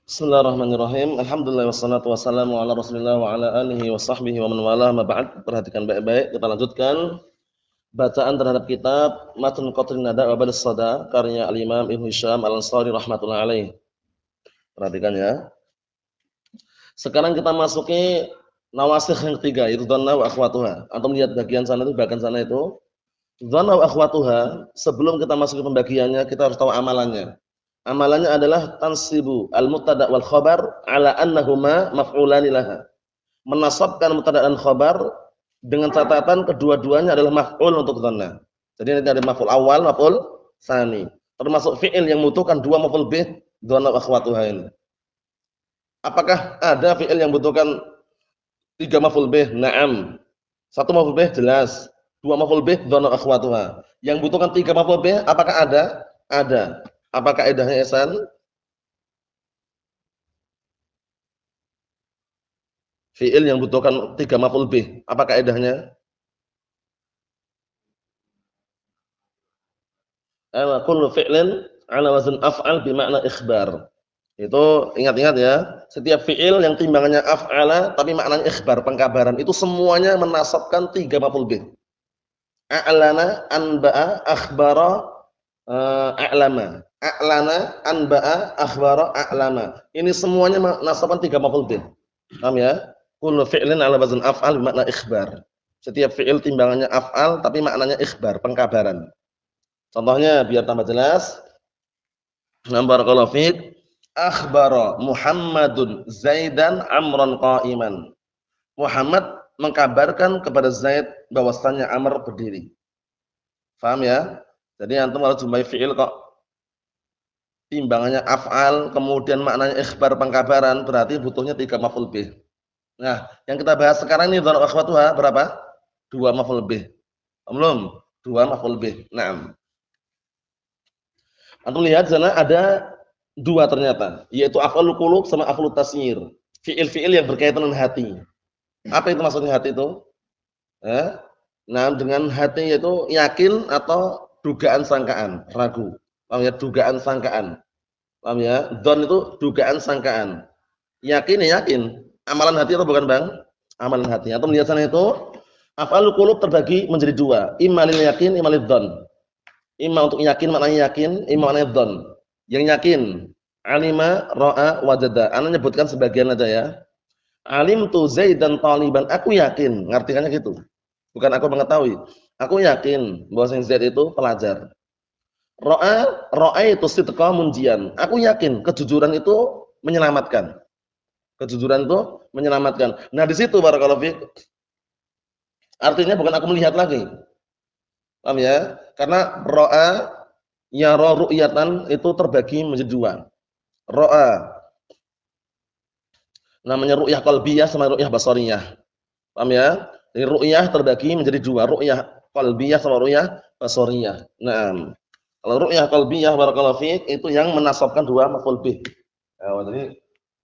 Bismillahirrahmanirrahim. Alhamdulillah wassalatu wassalamu ala Rasulillah wa ala alihi wa sahbihi wa man walah ma ba'd. Perhatikan baik-baik, kita lanjutkan bacaan terhadap kitab Matn Qatrin Nada wa Badus Sada karya Al-Imam Ibnu Hisham Al-Ansari rahimatullah alaih. Perhatikan ya. Sekarang kita masuki nawasikh yang ketiga yaitu dhanna wa akhwatuha. Antum lihat bagian sana itu, bagian sana itu. Dhanna wa akhwatuha, sebelum kita masuk ke pembagiannya kita harus tahu amalannya. Amalannya adalah tansibu al-mubtada' wal khabar ala annahuma maf'ulani laha. Menasabkan mubtada' dan khabar dengan catatan kedua-duanya adalah maf'ul untuk dhanna. Jadi nanti ada maf'ul awal, maf'ul tsani. Termasuk fi'il yang membutuhkan dua maf'ul bih, dhanna wa akhwatuha ini. Apakah ada fi'il yang membutuhkan tiga maf'ul bih? Na'am. Satu maf'ul bih jelas, dua maf'ul bih dhanna wa akhwatuha. Yang membutuhkan tiga maf'ul bih apakah ada? Ada. Apa kaidahnya Ihsan? Fi'il yang butuhkan tiga maf'ul bih. Apa kaidahnya? Kullu fi'lin 'ala wazn af'al bimakna ikhbar. Itu ingat-ingat ya. Setiap fi'il yang timbangannya af'ala tapi maknanya ikhbar, pengkabaran, itu semuanya menasabkan tiga maf'ul bih. A'lana, anba'a, akhbara, a'lama. A'lana, anba'a, akhbara, a'lama. Ini semuanya menasabkan tiga maf'ul bih. Paham ya? Kullu fi'lin 'ala wazn af'al bermakna ikhbar. Setiap fi'il timbangannya af'al tapi maknanya ikhbar, pengkabaran. Contohnya biar tambah jelas. Barakallahu fiik. Akhbara Muhammadun Zaidan amran qa'iman. Muhammad mengkabarkan kepada Zaid bahwasannya Amr berdiri. Paham ya? Jadi antum kalau jumpai fi'il kok timbangannya af'al kemudian maknanya ikhbar, pengkabaran, berarti butuhnya tiga maf'ul bih. Nah, yang kita bahas sekarang ini dhanna wa akhwatuha berapa? Dua maf'ul bih. Belum? Dua maf'ul bih. Naam. Antum lihat di sana ada dua ternyata, yaitu af'alul qulub sama af'alut tasyir. Fi'il-fi'il yang berkaitan dengan hati. Apa itu maksudnya hati itu? Nah, dengan hati yaitu yakin atau dugaan sangkaan, ragu. Paham ya? Dugaan sangkaan. Paham ya? Dzan itu dugaan sangkaan. Yakin ya yakin. Amalan hati atau bukan, Bang? Amalan hati. Atau melihat sana itu af'alul qulub terbagi menjadi dua, imma lil yakin, imma lil dzan. Imma untuk yakin maknanya yakin, imma maknanya dzan. Yang yakin, alima, ra'a, wajada. Ana nyebutkan sebagian aja ya. Alimtu Zaidan taliban. Aku yakin, ngartikannya gitu. Bukan aku mengetahui. Aku yakin bahwa Zaid itu pelajar. Ra'a itu sidqa munjian. Aku yakin kejujuran itu menyelamatkan. Kejujuran itu menyelamatkan. Nah, di situ barakallahu fiik. Artinya bukan aku melihat lagi. Paham ya? Karena ra'a yara ru'yatan itu terbagi menjadi dua. Ra'a namanya ru'yah qalbiyah sama ru'yah basariyah. Paham ya? Jadi ru'yah terbagi menjadi dua, ru'yah qalbiyah sama ru'yah basariyah. Naam. Kalau ru'yah qalbiyah barakallahu fiik itu yang menasabkan dua maf'ul bih. Jadi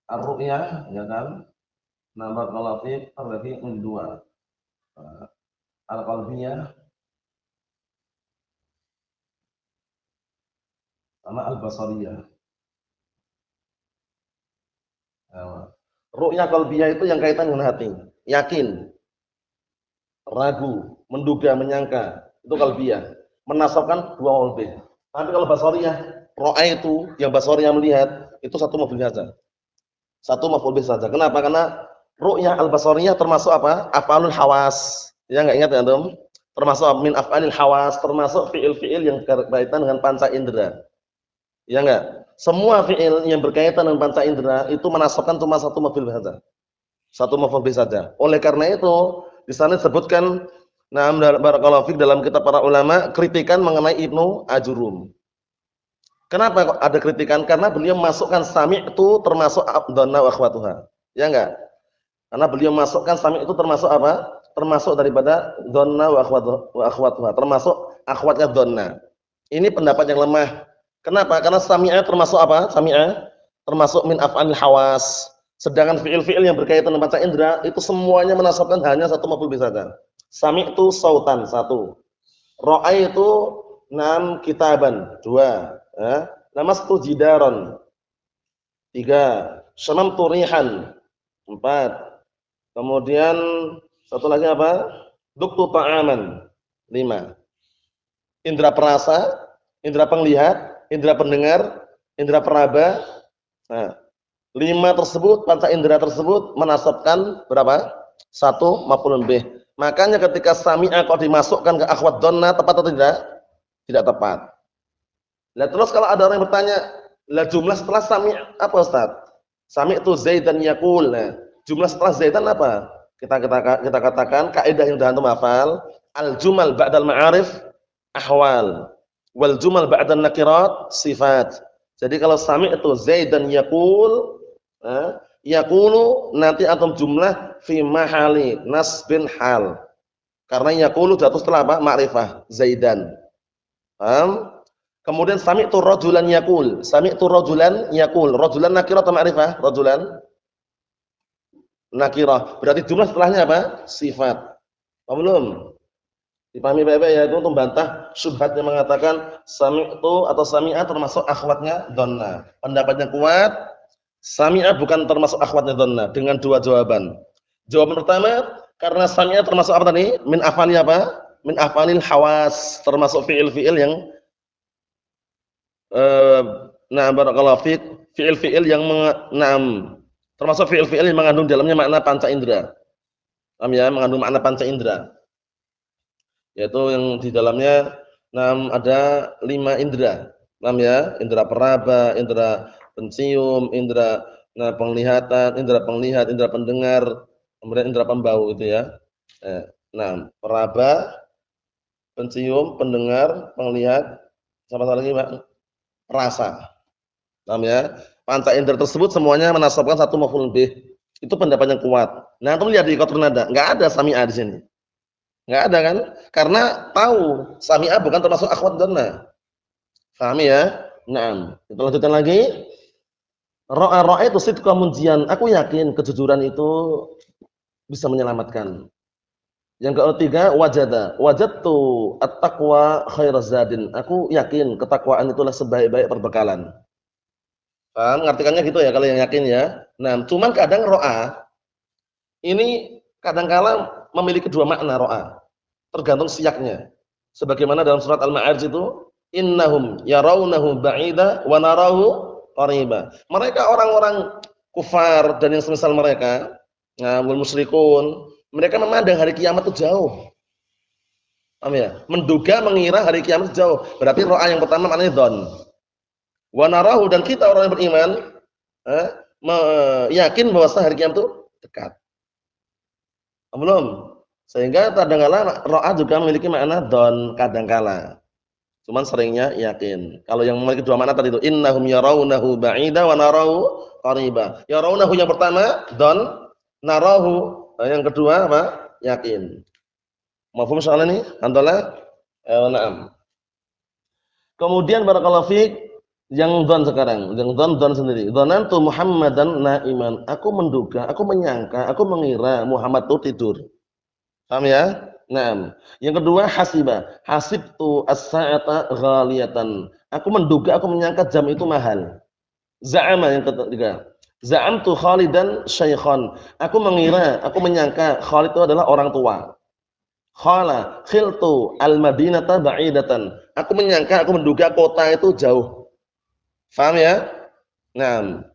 ar-ru'yah ya kan? Nah, barakallahu fiik terbagi menjadi dua. Al-qalbiyah sama al-basariyah. Ru'yah qalbiyah itu yang kaitan dengan hati, yakin, ragu, menduga, menyangka, itu qalbiyah. Menasabkan dua maf'ul bih. Tapi kalau basariyah, ra'a itu yang basariyah melihat, itu satu maf'ul bih saja. Satu maf'ul bih saja. Kenapa? Karena ru'yah al-basariyah termasuk apa? Af'alul hawas. Ya enggak ingat ya, antum? Termasuk min af'alil hawas, termasuk fi'il-fi'il yang berkaitan dengan panca indera. Ya enggak? Semua fi'il yang berkaitan dengan panca indera itu menasabkan cuma satu maf'ul bih saja. Satu maf'ul bih saja. Oleh karena itu, di sana disebutkan barakallahu fiik dalam kitab para ulama kritikan mengenai Ibnu Ajurum. Kenapa kok ada kritikan? Karena beliau masukkan sami' itu termasuk dhanna wa akhwatuha. Ya enggak? Karena beliau masukkan sami' itu termasuk apa? Termasuk daripada dhanna wa akhwatuha, termasuk akhwatnya dhanna. Ini pendapat yang lemah. Kenapa? Karena sami'ah termasuk apa? Sami'ah termasuk min af'alil hawas. Sedangkan fi'il-fi'il yang berkaitan dengan panca indera itu semuanya menasabkan hanya satu maf'ul bih saja. Sami'tu sautan, satu. Ra'aitu kitaban, dua. Lamastu jidaron, 3. Syamamtu rihan. 4. Kemudian satu lagi apa? Duktu ta'aman. 5. Indra perasa, indra penglihat, indra pendengar, indra peraba. Nah, 5 tersebut, panca indra tersebut menasabkan berapa? 1 maf'ulun bih. Makanya ketika sami'a kalau dimasukkan ke akhwat dhanna tepat atau tidak? Tidak tepat. Lah terus kalau ada orang yang bertanya, lah jumlah setelah sami' apa Ustaz? Sami'tu Zaidan yaqul. Nah, jumlah setelah Zaidan apa? Kita katakan kaidah yang sudah antum hafal, al jumal ba'dal ma'arif ahwal wal jumal ba'dan nakirat sifat. Jadi kalau sami'tu Zaidan yaqul, yaqulu nanti antum jumlah fi mahali nasbin hal. Karena yaqulu jatuh setelah apa? Ma'rifah Zaidan. Paham? Kemudian sami'tu rajulan yaqul. Sami'tu rajulan yaqul. Rajulan nakirah atau ma'rifah? Rajulan nakirah. Berarti jumlah setelahnya apa? Sifat. Paham belum? Dipahami baik-baik ya, itu untuk membantah syubhat yang mengatakan sami'tu atau sami'a termasuk akhwatnya dhanna. Pendapat yang kuat, sami'a bukan termasuk akhwatnya dhanna dengan dua jawaban. Jawaban pertama, karena sami'a termasuk apa tadi? Min afali apa? Min afalil hawas, termasuk fi'il-fi'il yang barakallahu fiik, fi'il-fi'il yang termasuk fi'il-fi'il yang mengandung dalamnya makna panca indera. Paham ya? Mengandung makna panca indera. Yaitu yang di dalamnya ada 5 indera. Paham ya? Indera peraba, indera pencium, indera penglihatan, indera penglihat, indera pendengar, kemudian indera pembau gitu ya. Peraba, pencium, pendengar, penglihat, sama lagi Pak? Rasa. Paham ya? Panca indera tersebut semuanya menasabkan satu maf'ul bih. Itu pendapat yang kuat. Nah, antum lihat di qatrun nada, enggak ada sami'a di sini. Enggak ada kan? Karena tahu sami'a bukan termasuk akhwat dhanna. Paham ya? Naam. Kita lanjutkan lagi. Ra'a itu sidqa munjian. Aku yakin kejujuran itu bisa menyelamatkan. Yang ketiga, wajadtu at-taqwa khairaz zadin. Aku yakin ketakwaan itulah sebaik-baik perbekalan. Paham? Ngartikannya gitu ya kalau yang yakin ya. Nah, cuman kadang ro'a ini kadang-kala memiliki dua makna ro'a. Tergantung siyaknya. Sebagaimana dalam surat Al-Ma'arij itu, innahum yarawnahu ba'ida wa narahu qariba. Mereka orang-orang kufar dan yang semisal mereka, wal musyrikun, mereka memandang hari kiamat itu jauh. Paham ya? Menduga mengira hari kiamat itu jauh. Berarti ro'a yang pertama maknanya dhon. Wa narahu, dan kita orang yang beriman yakin bahwa hari kiamat itu dekat. Belum. Sehingga kadang-kala ro'a juga memiliki makna dhon kadang-kala. Cuman seringnya yakin. Kalau yang memiliki dua makna tadi itu innahum yarawnahu ba'ida wa narahu qariba. Yarawnahu yang pertama dhon, narahu yang kedua apa? Yakin. Mafhum soal ini? Alhamdulillah. Na'am. Kemudian barakallahu fiik yang dzan sekarang, yang dzan sendiri. Dzanantu Muhammadan naiman. Aku menduga, aku menyangka, aku mengira Muhammad itu tidur. Paham ya? Naam. Yang kedua hasiba. Hasibtu as-sa'ata ghaliyatan. Aku menduga, aku menyangka jam itu mahal. Za'ama yang ketiga. Za'amtu Khalidan syaikhan. Aku mengira, aku menyangka Khalid itu adalah orang tua. Khala khiltu al-madinata ba'idatan. Aku menyangka, aku menduga kota itu jauh. Paham ya? Nah,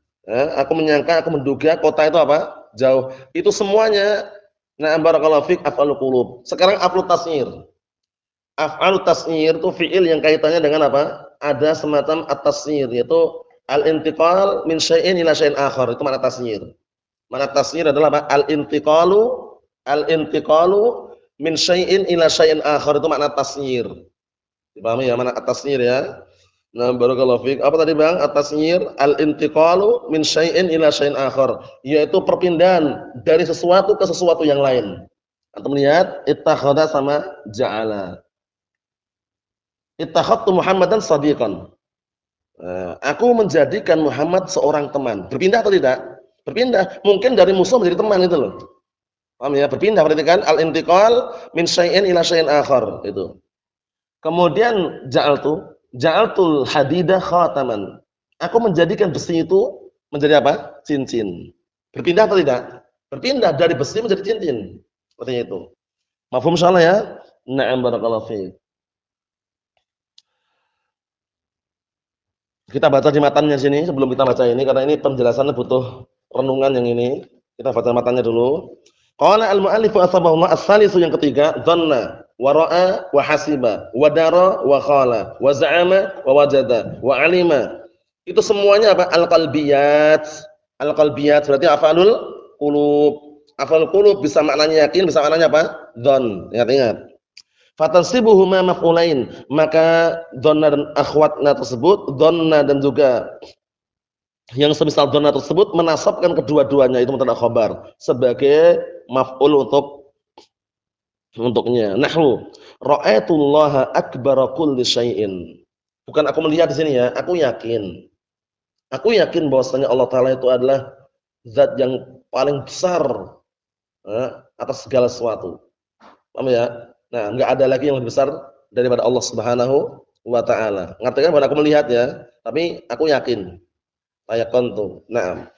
aku menyangka, aku menduga kota itu apa? Jauh. Itu semuanya barakallahu fiik af'alul qulub. Sekarang af'alut tasnir. Af'alut tasnir itu fi'il yang kaitannya dengan apa? Ada semacam at-tasnir, yaitu al-intiqal min syai'in ila syai'in akhar. Itu makna tasnir. Makna tasnir adalah apa? Al-intiqalu min syai'in ila syai'in akhar. Itu makna tasnir. Dipahami ya makna at-tasnir ya? Nah, barakallahu fiik. Apa tadi Bang? At-tasnir al-intiqalu min syai'in ila syai'in akhar, yaitu perpindahan dari sesuatu ke sesuatu yang lain. Antum lihat ittakhadha sama ja'ala. Ittakhadtu Muhammadan shadiqan. Aku menjadikan Muhammad seorang teman. Berpindah atau tidak? Berpindah. Mungkin dari musuh menjadi teman itu loh. Paham ya? Berpindah berarti kan al-intiqal min syai'in ila syai'in akhar itu. Kemudian ja'altul hadidah khataman. Aku menjadikan besi itu menjadi apa? Cincin. Berpindah atau tidak? Berpindah dari besi menjadi cincin. Seperti itu. Mafhum insyaallah ya? Na'am barakallahu fiik. Kita baca di matanya sini sebelum kita baca ini karena ini penjelasannya butuh renungan yang ini. Kita baca matanya dulu. Qala al-mu'allif asbahullah as-salisu yang ketiga, dhanna wa ra'a wa hasiba wa dara wa khala wa za'ama wa wajada wa alima. Itu semuanya apa? Al-qalbiyat. Al-qalbiyat berarti af'alul qulub. Af'alul qulub bisa maknanya yakin, bisa maknanya apa? Dzan. Ingat-ingat. Fatansibuhuma maf'ulain, maka dhanna dan akhwatna tersebut, dhanna dan juga yang semisal dhanna tersebut menasabkan kedua-duanya itu mubtada khabar sebagai maf'ul untuknya. Nahwu ra'aitullaha akbara kulli syai'in. Bukan aku melihat di sini ya, aku yakin. Aku yakin bahwasanya Allah taala itu adalah zat yang paling besar atas segala sesuatu. Paham ya? Nah, enggak ada lagi yang lebih besar daripada Allah Subhanahu wa taala. Ngerti kan? Bukan aku melihat ya, tapi aku yakin. Ayakontu. Nah,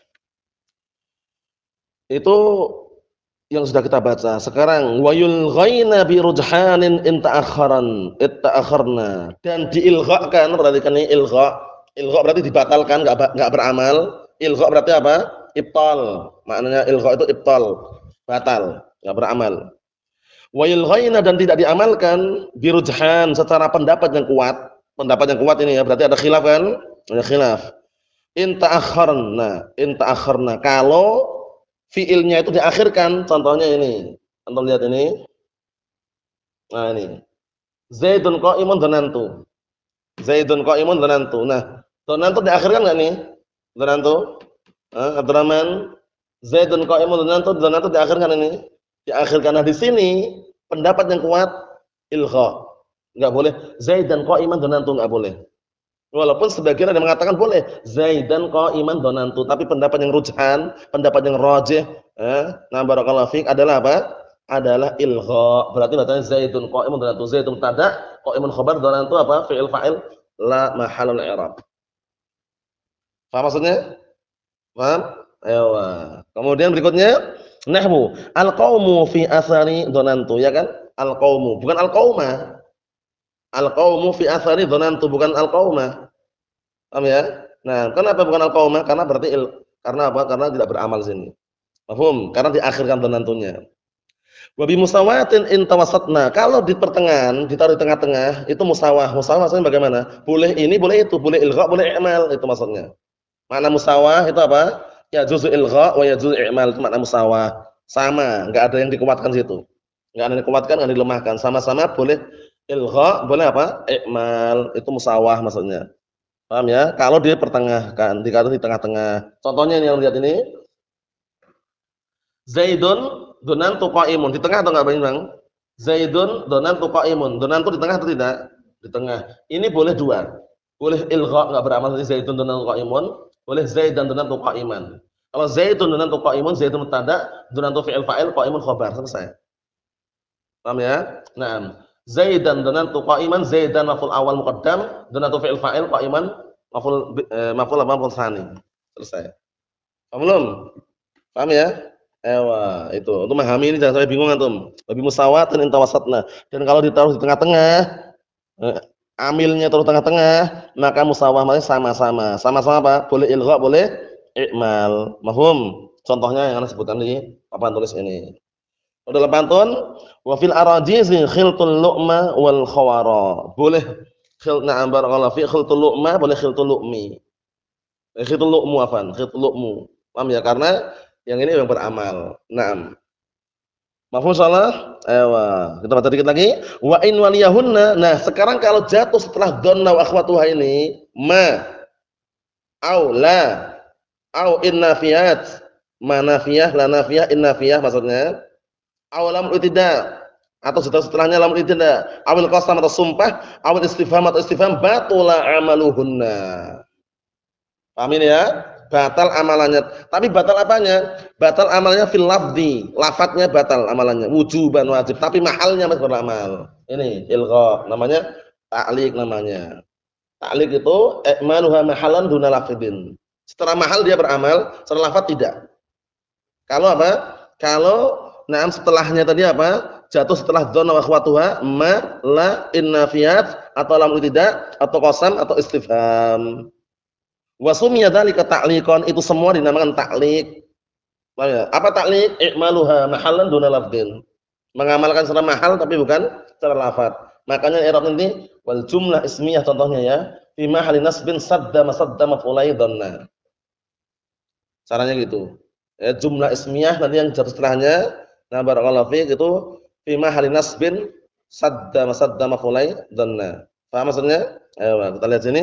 itu yang sudah kita baca. Sekarang wayul ghaina bi rujhanin in ta'akharan itta'akharna, dan diilghakan, perhatikan ini ilgha. Ilgha berarti dibatalkan, enggak beramal. Ilgha berarti apa? Ibtal. Maknanya ilgha itu ibtal, batal, enggak beramal. Wa yulghaina dan tidak diamalkan birujhan secara pendapat yang kuat. Pendapat yang kuat ini ya berarti ada khilaf kan? Ada khilaf. In ta'akharna kalau fiilnya itu diakhirkan, contohnya ini. Antum lihat ini. Nah ini. Zaidun qa'imun dhanantu. Zaidun qa'imun dhanantu. Nah, dhanantu diakhirkan enggak nih? Dhanantu. Abdurrahman Zaidun qa'imun dhanantu diakhirkan ini. Diakhirkan. Nah di sini pendapat yang kuat ilgha. Enggak boleh Zaidan qa'iman dhanantu, enggak boleh. Walaupun sebagian ada yang mengatakan boleh Zaidan qa'iman dhanantu, tapi pendapat yang rujhan, pendapat yang rajih, nah barakallahu fiik adalah apa? Adalah ilgha. Berarti bacanya Zaidun qa'imun dhanantu. Zaidun mubtada, qa'imun khabar, dhanantu apa? Fi'il fa'il la mahallul i'rab. Paham maksudnya? Paham? Ayo. Kemudian berikutnya nahwu al-qaumu fi athari dhanantu, ya kan? Al-qaumu, bukan al-qauma. Al-qaumu fi athari dhanantu, bukan al-qauma. Paham ya? Nah, kenapa bukan al-qauma? Karena berarti karena apa? Karena tidak beramal sini. Paham? Karena diakhirkan dhanantunya. Wa bi musawatin in tawassatna. Kalau di pertengahan, ditaruh di tengah-tengah, itu musawah. Musawah maksudnya bagaimana? Boleh ini, boleh itu, boleh ilgha, boleh i'mal, itu maksudnya. Makna musawah itu apa? Ya juzu ilgha wa ya juzu i'mal, itu makna musawah. Sama, enggak ada yang dikuatkan situ. Enggak ada yang dikuatkan, enggak dilemahkan. Sama-sama boleh ilgha, boleh apa? I'mal, itu musawah maksudnya. Paham ya? Kalau dia pertengahkan, dikatakan di tengah-tengah. Contohnya ini yang lihat ini. Zaidun dhanantu qa'imun. Di tengah atau enggak Bang? Zaidun dhanantu qa'imun. Dhanantu di tengah atau tidak? Di tengah. Ini boleh dua. Boleh ilgha, enggak beramal seperti Zaidun dhanantu qa'imun. Boleh Zaidan dhanantu qa'iman. Kalau Zaidun dhanantu qa'imun, Zaidun mubtada, dhanantu fi'il fa'il, qa'imun khabar. Selesai. Paham ya? Naam. Zaidan dhanantu qa'iman, Zaidan maf'ul awal muqaddam, dhanantu fi'il fa'il, qa'iman maf'ul tsani. Selesai. Paham belum? Paham ya? Ewa, itu. Untuk memahami ini jangan sampai bingung antum. Lebih musawatan in tawassatna. Dan kalau ditaruh di tengah-tengah, amilnya taruh tengah-tengah, maka musawah maknanya sama-sama. Sama-sama apa? Boleh ilgha, boleh i'mal. Mahum. Contohnya yang Anda sebutkan di papan tulis ini. Dalam pantun, wa fil arajizi khiltul lu'ma wal khawara. Boleh na'am barakallahu fi khiltul lu'ma, boleh khiltul lu'mi. Khiltul lu'mu afan, khiltul lu'mu. Paham ya? Karena yang ini yang beramal. Naam. Mafhum salah? Ewa. Kita baca dikit lagi. Wa in waliyahunna. Nah, sekarang kalau jatuh setelah dhanna wa akhwatuha ini, ma au la au in nafiyat. Ma nafiyah, la nafiyah, in nafiyah maksudnya. Au lam tidak atau setelahnya lam tidak. Awil qasam atau sumpah, awil istifham atau istifham batula amaluhunna. Paham ini ya? Batal amalannya. Tapi batal apanya? Batal amalnya fil lafzi. Lafadznya batal amalannya. Wujuban wajib. Tapi mahalnya masih beramal. Ini ilgha. Namanya ta'liq namanya. Ta'liq itu i'maluha mahalan duna lafdzin. Secara mahal dia beramal, secara lafaz tidak. Kalau apa? Kalau na'am setelahnya tadi apa? Jatuh setelah dzanna wa akhwatuha ma la in nafiyat atau lam tidak atau qasam atau istifham. Wa sumiya dzalika ta'liqan, itu semua dinamakan ta'liq. Paham ya? Apa ta'liq? I'maluha mahallan duna lafdin. Mengamalkan secara mahal tapi bukan secara lafaz. Makanya i'rab nanti wal jumlah ismiyah contohnya ya, fi mahalli nasbin sadda masadda maf'ulai dhanna. Caranya gitu. Jumlah ismiyah nanti yang jatuh setelahnya, nah barakallahu fiik itu fi mahalli nasbin sadda masadda maf'ulai dhanna. Paham maksudnya? Ayo kita lihat sini.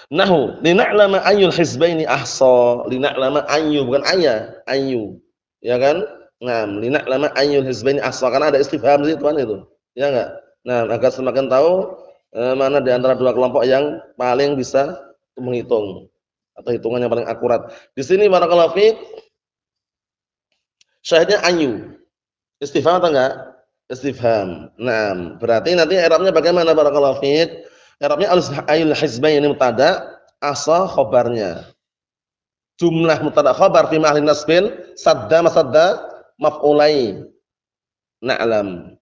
Nahu lina'lama ayyul hizbaini ahsa, lina'lama ayyu bukan ayya, ayyu. Ya kan? Nah, lina'lama ayyul hizbaini ahsa karena ada istifham di situ kan itu. Ya enggak? Nah, agar semakin tahu mana di antara dua kelompok yang paling bisa menghitung atau hitungan yang paling akurat. Di sini barakallahu fiik syahidnya ayyu. Istifham atau enggak? Istifham. Nah, berarti nanti i'rabnya bagaimana barakallahu fiik? I'rabnya ayyul hizbain ini mubtada, asa khabarnya. Jumlah mubtada khabar fi mahalli nasbin sadda masadda maf'ulai. Na'lam.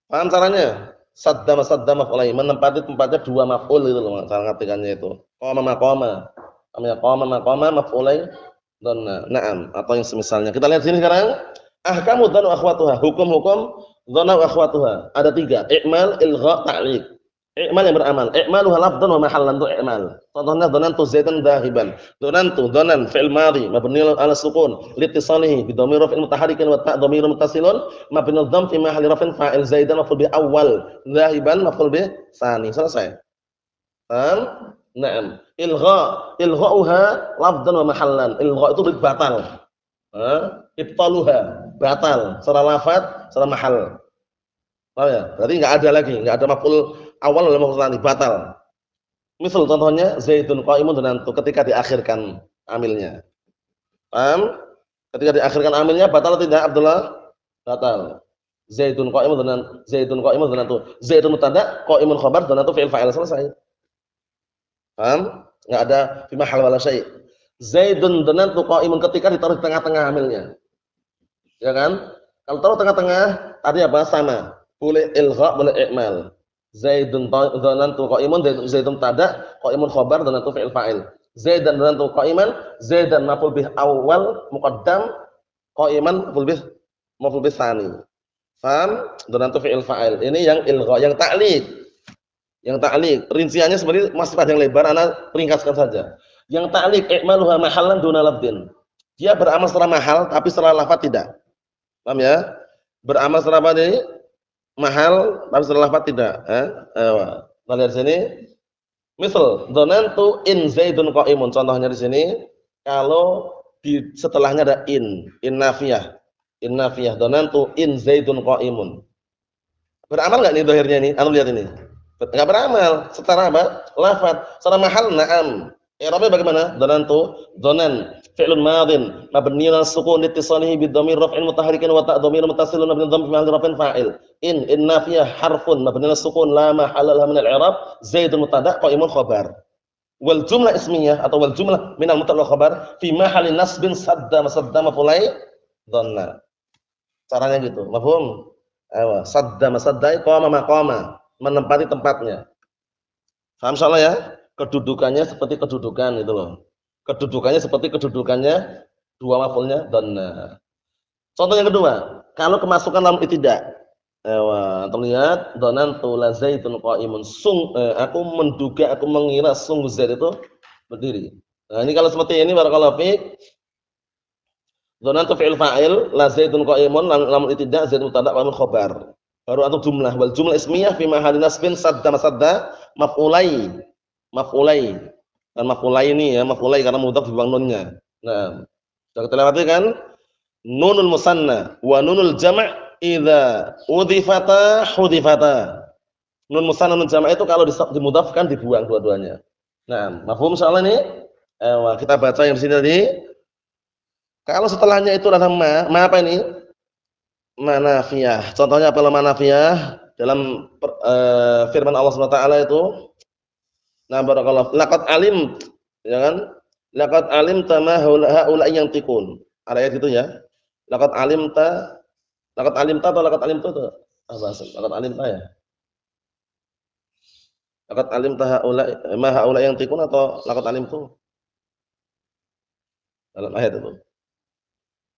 Paham caranya? Sadda masadda maf'ulai, menempati tempatnya dua maf'ul itu loh cara ngartikannya itu. Qama maqama. Namanya qama maqama maf'ulai dhanna. Na'am, atau yang semisalnya. Kita lihat sini sekarang. Ahkamu dhanna wa akhwatuha. Hukum-hukum dhanna wa akhwatuha. Ada 3. I'mal, ilgha, ta'liq. I'mal yang beramal. I'maluha lafdhan wa mahallan, itu i'mal. Contohnya dhanantu zaidan dhahiban. Dhanantu dhanan fi'il madhi mabni 'ala sukun liittisalihi bi dhamir raf'in mutaharrikin wa ta' dhamir muttasilun mabni dham fi mahalli raf'in fa'il zaidan maf'ul bi awwal, dhahiban maf'ul bi tsani. Selesai. Paham? Naam. Ilgha'uha lafdhan wa mahallan. Ilgha' itu batal. Ibtaluha batal secara lafaz, secara mahal. Paham ya? Berarti enggak ada lagi, enggak ada maf'ul awal dalam maf'ul tsani, batal. Misal contohnya Zaidun qa'imun dhanantu ketika diakhirkan amilnya. Paham? Ketika diakhirkan amilnya batal atau tidak Abdullah? Batal. Zaidun qa'imun dhanantu. Zaidun mubtada, qa'imun khabar, dhanantu fi'il fa'il, selesai. Paham? Enggak ada fi mahal wala syai'. Zaidun dhanantu qa'imun ketika ditaruh di tengah-tengah amilnya. Ya kan? Kalau taruh tengah-tengah tadi apa? Sama. Boleh ilgha, boleh i'mal. Zaidun dhanantu qa'imun, Zaidun mubtada, qa'imun khabar, dhanantu fi'il fa'il. Zaidan dhanantu qa'iman, Zaidan maf'ul bih awal muqaddam, qa'iman maf'ul bih tsani. Paham? Dhanantu fi'il fa'il. Ini yang ilgha, yang ta'liq. Yang ta'liq, rinciannya sebenarnya masih panjang lebar, ana ringkaskan saja. Yang ta'liq i'maluha mahallan duna lafdin. Dia beramal secara mahal tapi secara lafaz tidak. Paham ya? Beramal secara apa ini? Mahal tapi secara lafaz tidak. Kita lihat sini. Misal, dhanantu in Zaidun qa'imun. Contohnya di sini kalau di setelahnya ada in nafiyah. In nafiyah, dhanantu in Zaidun qa'imun. Beramal enggak nih zahirnya ini? Anu lihat ini. Enggak beramal. Secara apa? Lafaz. Secara mahal na'am. I'rabnya bagaimana? Dhanantu, dhanan fi'lun madhin mabniun 'ala sukun ittisalihi bid dhamir raf'in mutaharrikin wa ta' dhamir muttasilun bi dhamm fi mahalli raf'in fa'il. In nafiyah harfun mabniun 'ala sukun la mahalla lahu min al-i'rab, Zaidun mubtada' qa'imun khabar. Wal jumlah ismiyah atau wal jumlah min al-mubtada' khabar fi mahalli nasbin sadda masadda maf'ulai dhanna. Caranya gitu. Mafhum? Ayo, sadda masadda qama maqama, menempati tempatnya. Paham insyaallah ya? Kedudukannya seperti kedudukan itu loh. Kedudukannya seperti kedudukannya dua maf'ulnya dhanna. Contoh yang kedua, kalau kemasukan dalam tidak. Antum lihat dhanantu la Zaidun qa'imun. Aku menduga, aku mengira sungguh Zaid itu berdiri. Nah, ini kalau seperti ini barakallahu fiik. Dhanantu fi'il fa'il, la Zaidun qa'imun, lam tidak Zaid mubtada' wa khabar. Baru atau jumlah, wal jumlah ismiyah fi mahalli nasbin sadda masadda maf'ulai. Dan maf'ulai ini ya, maf'ulai karena mudhaf dibuang nunnya. Nah, sudah kita lewati kan? Nunul musanna wa nunul jama' idza udhifata hudhifata. Nun musanna nun jama' itu kalau dimudhafkan dibuang dua-duanya. Nah, mafhum insyaallah ini? Kita baca yang di sini tadi. Kalau setelahnya itu ada ma apa ini? Manafiyah. Contohnya apa manafiyah? Dalam firman Allah Subhanahu wa taala itu, nah barakallahu laqad alim Ya kan? Laqad alimta ma haula yantiqun. Ada ayat itu ya. Laqad alimta, laqad alimta atau laqad alimtu itu? Apa bahasa? Laqad alimta ya. Laqad alimta haula ma haula yantiqun atau laqad alimtu dalam ayat itu.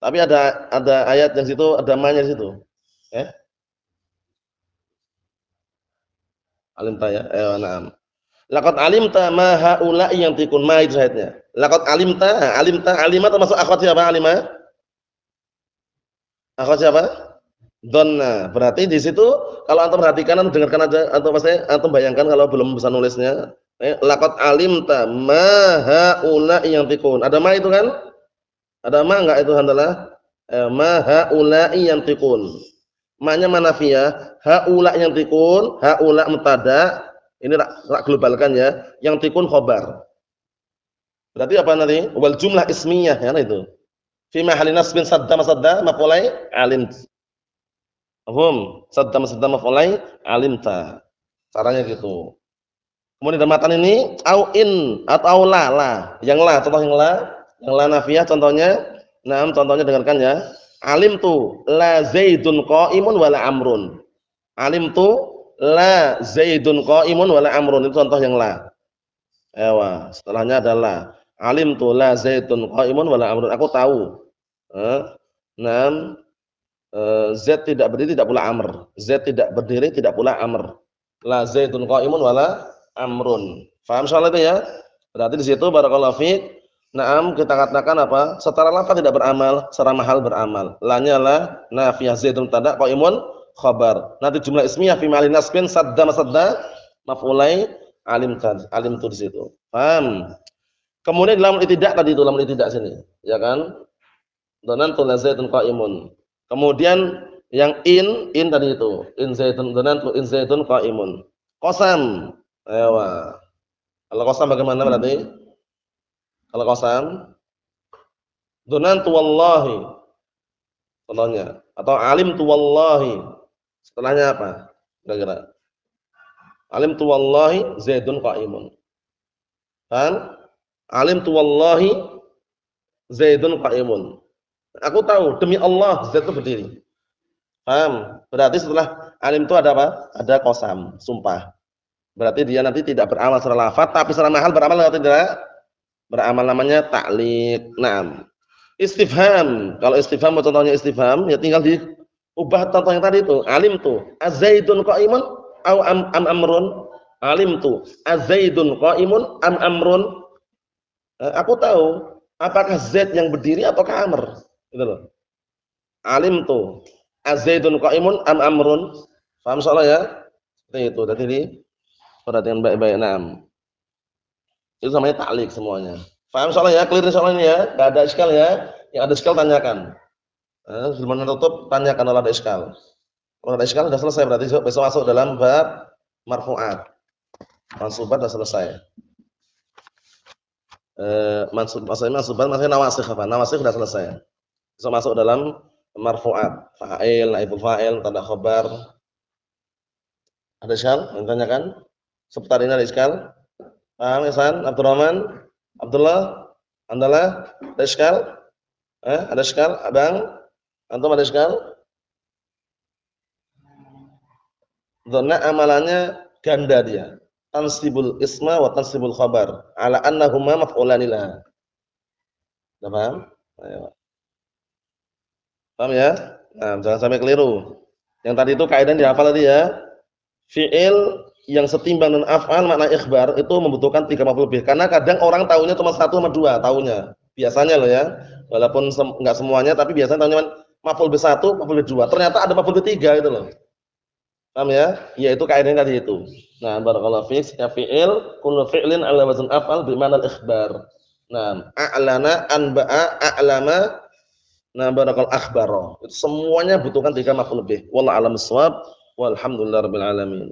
Tapi ada ayat yang situ ada ma-nya di situ. Eh? Alimta ya. Na'am. Laqad alimta ma haula yantiqun. Ma itu ayatnya. Laqad alimta, alimta, alima termasuk akhwat siapa alima? Akhwat siapa? Dhanna. Berarti di situ kalau antum perhatikan antum dengarkan aja atau maksudnya antum bayangkan kalau belum bisa nulisnya. Laqad alimta ma haula yantiqun. Ada ma itu kan? Ada ma enggak itu handalah? Ma haula yantiqun. Ma-nya manafiyah, haula yantiqun, haula mubtada. Ini rak globalkan ya. Yantiqun khabar. Berarti apa nanti? Wal jumlah ismiyah ya itu. Fi mahalli nasbin sadda masadda maf'ulai alim. Paham? Sadda masadda maf'ulai alimta. Caranya gitu. Kemudian dalam matan ini au in atau la. Yang la, contoh yang la nafiyah contohnya. Nah, contohnya dengarkan ya. Alim tu la Zaidun qa'imun wala amrun. Alim tu la Zaidun qa'imun wala amrun. Itu contoh yang la. Ewa, setelahnya adalah alim tu la Zaidun qa'imun wala amrun. Aku tahu. Nah, Z tidak berdiri tidak pula amr. Z tidak berdiri tidak pula amr. La Zaidun qa'imun wala amrun. Faham soal itu ya? Berarti di situ barakallahu fiik. Naam kita katakan apa? Secara lafaz tidak beramal, secara mahal beramal. La-nya la nafiyah Zaidun mubtada qa'imun khabar. Nanti jumlah ismiyah fi ma'al nasbin sadda masadda maf'ulai alim tu di situ. Paham? Kemudian lamul itidak tadi itu lamul itidak sini, ya kan? Dhanantu la Zaidun qa'imun. Kemudian yang in tadi itu, in Zaidun dhanantu in Zaidun qa'imun. Qasam. Ewa. Kalau qasam bagaimana berarti? Kalau qasam dhanantu wallahi. Contohnya atau alimtu wallahi. Setelahnya apa? Kira-kira. Alimtu wallahi Zaidun qa'imun. Kan? Alimtu wallahi Zaidun qa'imun. Aku tahu demi Allah Zaid itu berdiri. Paham? Berarti setelah alim itu ada apa? Ada qasam, sumpah. Berarti dia nanti tidak beramal secara lafaz tapi secara mahal beramal atau tidak? Beramal namanya ta'liq. Naam. Istifham. Kalau istifham contohnya istifham ya tinggal diubah contoh yang tadi itu. Alim tu azaidun qa'imun au am amrun. Alim tu azaidun qa'imun am amrun. Aku tahu apakah Zaid yang berdiri ataukah Amr. Gitu loh. Alim tu azaidun qa'imun am amrun. Paham soalnya ya? Seperti itu. Jadi ini perhatikan baik-baik. Naam. Itu namanya ta'liq semuanya. Paham soalnya ya? Clear soalnya ya? Enggak ada iskal ya? Yang ada iskal tanyakan. Sebelum menutup tanyakan kalau ada iskal. Kalau ada iskal sudah selesai berarti besok masuk dalam bab marfu'at. Mansubat sudah selesai. Mansubat maksudnya nawasikh apa? Nawasikh sudah selesai. Besok masuk dalam marfu'at. Fa'il, naibul fa'il, tanda khabar. Ada iskal? Yang tanyakan? Seputar ini ada iskal? Paham Ihsan? Abdurrahman? Abdullah? Andalah? Ada iskal? Ada iskal? Abang? Antum ada iskal? Dhanna amalannya ganda dia. Tansibul isma wa tansibul khabar. Ala annahuma maf'ulani laha. Sudah paham? Ayo. Paham ya? Nah, jangan sampai keliru. Yang tadi itu kaidah dihafal tadi ya. Fi'il yang setimbang dengan af'al makna ikhbar itu membutuhkan 3 maf'ul bih. Karena kadang orang tahunya cuma 1 sama 2 tahunya. Biasanya loh ya. Walaupun enggak semuanya tapi biasanya tahunya maf'ul bih 1, maf'ul bih 2. Ternyata ada maf'ul bih 3 itu loh. Paham ya? Yaitu kaidahnya tadi itu. Nah, barakallahu fiik, ya fi'il kullu fi'lin 'ala wazn af'al bi ma'na al-ikhbar. Nah, a'lana, anba'a, a'lama, nah barakallahu akhbara. Itu semuanya butuhkan 3 maf'ul bih. Wallahu a'lam bissawab. Walhamdulillahirabbil alamin.